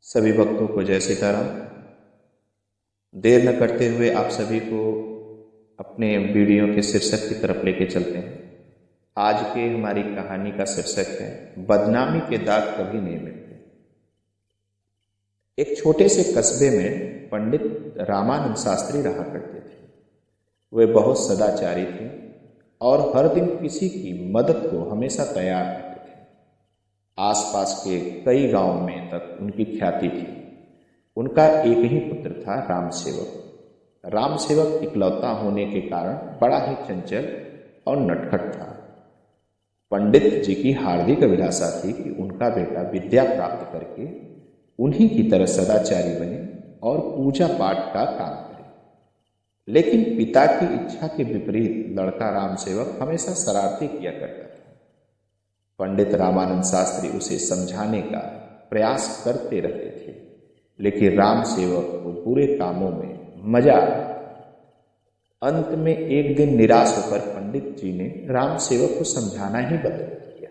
सभी भक्तों को जय सीताराम। देर न करते हुए आप सभी को अपने वीडियो के शीर्षक की तरफ लेके चलते हैं। आज के हमारी कहानी का शीर्षक है बदनामी के दाग कभी नहीं मिटते। एक छोटे से कस्बे में पंडित रामानंद शास्त्री रहा करते थे। वे बहुत सदाचारी थे और हर दिन किसी की मदद को हमेशा तैयार रहते थे। आसपास के कई गांवों में तक उनकी ख्याति थी। उनका एक ही पुत्र था, राम सेवक। राम सेवक इकलौता होने के कारण बड़ा ही चंचल और नटखट था। पंडित जी की हार्दिक अभिलाषा थी कि उनका बेटा विद्या प्राप्त करके उन्हीं की तरह सदाचारी बने और पूजा पाठ का काम करे। लेकिन पिता की इच्छा के विपरीत लड़का राम सेवक हमेशा शरारती किया करता था। पंडित रामानंद शास्त्री उसे समझाने का प्रयास करते रहते थे, लेकिन राम सेवक को बुरे कामों में मजा आता था। अंत में एक दिन निराश होकर पंडित जी ने राम सेवक को समझाना ही बंद कर दिया।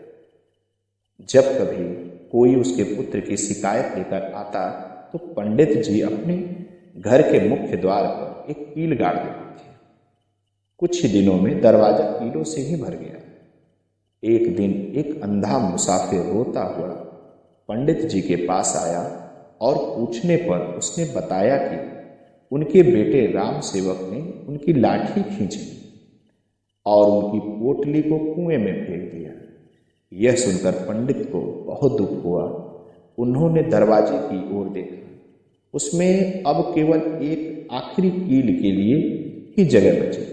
जब कभी कोई उसके पुत्र की शिकायत लेकर आता तो पंडित जी अपने घर के मुख्य द्वार पर एक कील गाड़ देते थे। कुछ ही दिनों में दरवाजा कीलों से ही भर गया। एक दिन एक अंधा मुसाफिर रोता हुआ पंडित जी के पास आया और पूछने पर उसने बताया कि उनके बेटे राम सेवक ने उनकी लाठी खींची और उनकी पोटली को कुएं में फेंक दिया। यह सुनकर पंडित को बहुत दुख हुआ। उन्होंने दरवाजे की ओर देखा। उसमें अब केवल एक आखिरी कील के लिए ही जगह बची थी।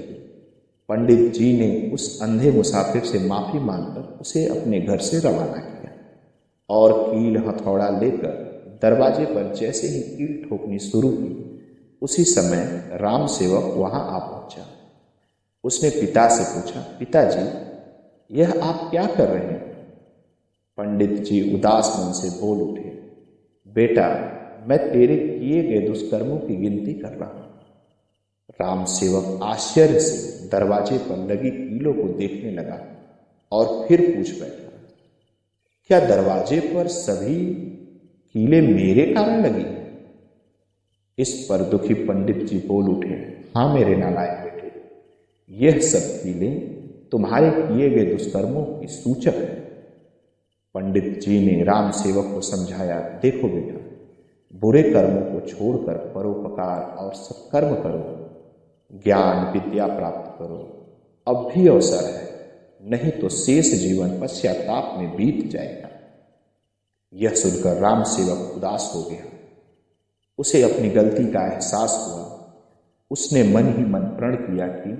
पंडित जी ने उस अंधे मुसाफिर से माफी मांगकर उसे अपने घर से रवाना किया और कील हथौड़ा लेकर दरवाजे पर जैसे ही कील ठोकनी शुरू की, उसी समय राम सेवक वहां आ पहुंचा। उसने पिता से पूछा, पिताजी, यह आप क्या कर रहे हैं? पंडित जी उदास मन से बोल उठे, बेटा, मैं तेरे किए गए दुष्कर्मों की गिनती कर रहा हूं। राम सेवक आश्चर्य से दरवाजे पर लगी कीलों को देखने लगा और फिर पूछ बैठा, क्या दरवाजे पर सभी कीलें मेरे कारण लगी हैं? इस पर दुखी पंडित जी बोल उठे, हाँ मेरे नालायक बेटे, यह सब कीलें तुम्हारे किए गए दुष्कर्मों की सूचक है। पंडित जी ने राम सेवक को समझाया, देखो बेटा, बुरे कर्मों को छोड़कर परोपकार और सत्कर्म करो, ज्ञान विद्या प्राप्त करो, अब भी अवसर है, नहीं तो शेष जीवन पश्चाताप में बीत जाएगा। यह सुनकर राम सेवक उदास हो गया। उसे अपनी गलती का एहसास हुआ। उसने मन ही मन प्रण किया कि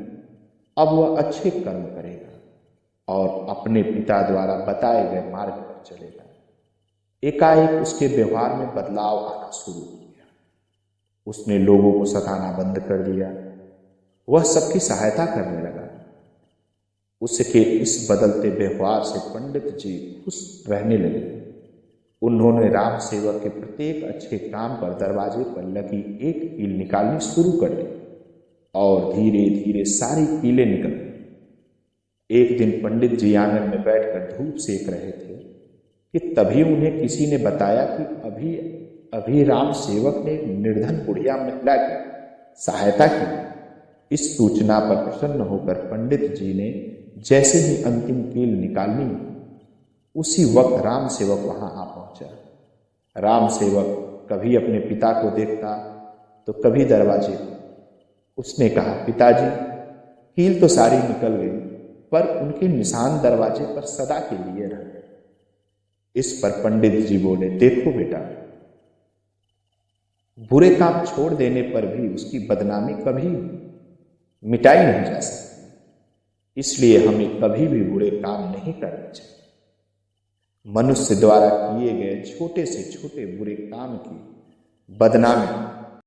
अब वह अच्छे कर्म करेगा और अपने पिता द्वारा बताए गए मार्ग पर चलेगा। एकाएक उसके व्यवहार में बदलाव आना शुरू हो गया। उसने लोगों को सताना बंद कर दिया। वह सबकी सहायता करने लगा। उसके इस बदलते व्यवहार से पंडित जी खुश रहने लगे। उन्होंने राम सेवक के प्रत्येक अच्छे काम पर दरवाजे पर लगी एक कील निकालनी शुरू कर दी और धीरे धीरे सारी कीलें निकल गई। एक दिन पंडित जी आंगन में बैठकर धूप सेक रहे थे कि तभी उन्हें किसी ने बताया कि अभी अभी राम सेवक ने एक निर्धन बुढ़िया महिला की सहायता की। इस सूचना पर प्रसन्न होकर पंडित जी ने जैसे ही अंतिम कील निकालनी, उसी वक्त राम सेवक वहां आ पहुंचा। राम सेवक कभी अपने पिता को देखता तो कभी दरवाजे पर। उसने कहा, पिताजी, कील तो सारी निकल गई, पर उनके निशान दरवाजे पर सदा के लिए रह गए। इस पर पंडित जी बोले, देखो बेटा, बुरे काम छोड़ देने पर भी उसकी बदनामी कभी मिटाई नहीं जा सकती। इसलिए हमें कभी भी बुरे काम नहीं करने चाहिए। मनुष्य द्वारा किए गए छोटे से छोटे बुरे काम की बदनामी